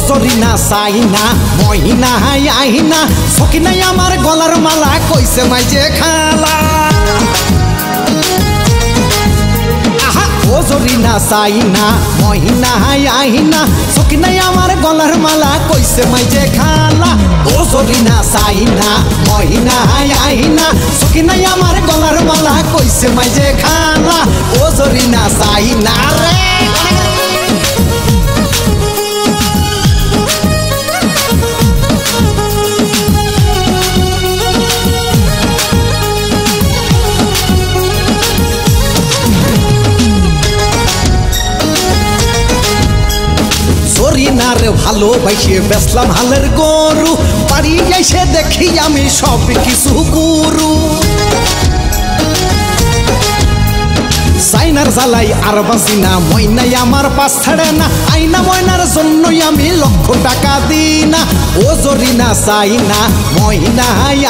জরিনা সাইনা মহিনা আহিনা সকিনাই আমার গলার মালা কইছে মাইজে খালা ও জরিনা সাইনা মহিনা আহিনা সকিনাই আমার গলার মালা কইছে মাইজে খালা ও জরিনা সাইনা মহিনা আহিনা সকিনাই আমার গলার মালা কইছে মাইজে খালা ও জরিনা সাইনা রে জরিনারে ভালোবাসে বেসলাম হালের গরু বাড়ি এসে দেখি আমি সব কিছু গুরু সাইনার জ্বালাই আর বাঁচি না ময়নাই আমার পাশ ছাড়ে না আইনা ময়নার জন্যই আমি লক্ষ টাকা দিই না ও জরিনা সাইনা মহিনা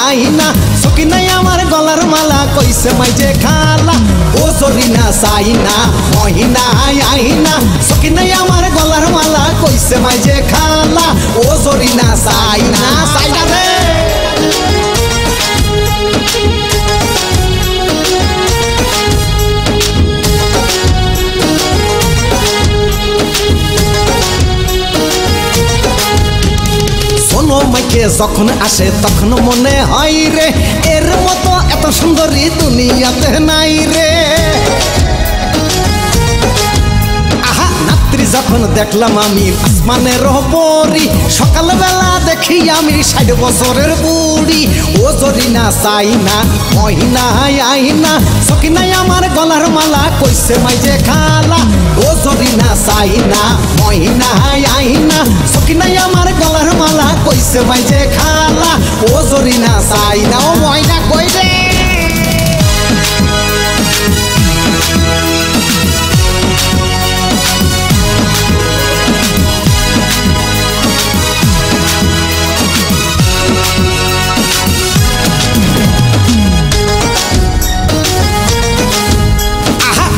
আইনা সকিনাই আমার গলার মালা কইছে মাইজে খালা ও জরিনা সাইনা মহিনা আইনা সকিনাই আমার গলার মালা কইছে মাইজে খালা ও জরিনা সাইনা সাইনা রে মাইকে যখন আসে তখন মনে হয় রে এর মতো এত সুন্দরী দুনিয়াতে নাই রে আহা রাত্রি যখন দেখলাম আমি আসমানের পরি সকালবেলা দেখি আমি 60 বছরের বুড়ি ও জরিনা সাইনা মহিনা আইনা সকিনাই আমার গলার মালা কইছে মাইজে খালা ও জরিনা সাইনা মহিনা আইনা সকিনাই আমার গলার মালা কইছে মাইজে খালা ও জরিনা সাইনা ও মহিনা কই রে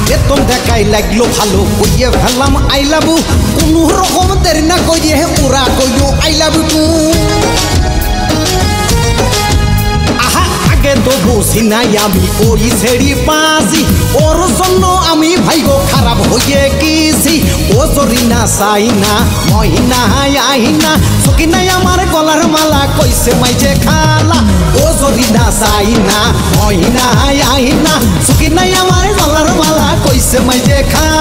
বেতন দেখাই লাগলো ভালো কইয়ে ফেললাম আই লাভ ইউ কোনো রকম দেরি না কইয়ে ওরা কইলো আই লাভ ইউ আহা আগে তো বুঝি নাই আমি ওই ছেড়ি পাজি ওর জন্য আমি ভাইগো খারাপ হয়ে গেছি ও জরিনা সাইনা মহিনা আহিনা সকিনাই আমার গলার মালা কইছে মাইজে খালা ও জরিনা সাইনা মহিনা আহিনা সকিনাই আমার গলার মালা কইছে মাইজে খালা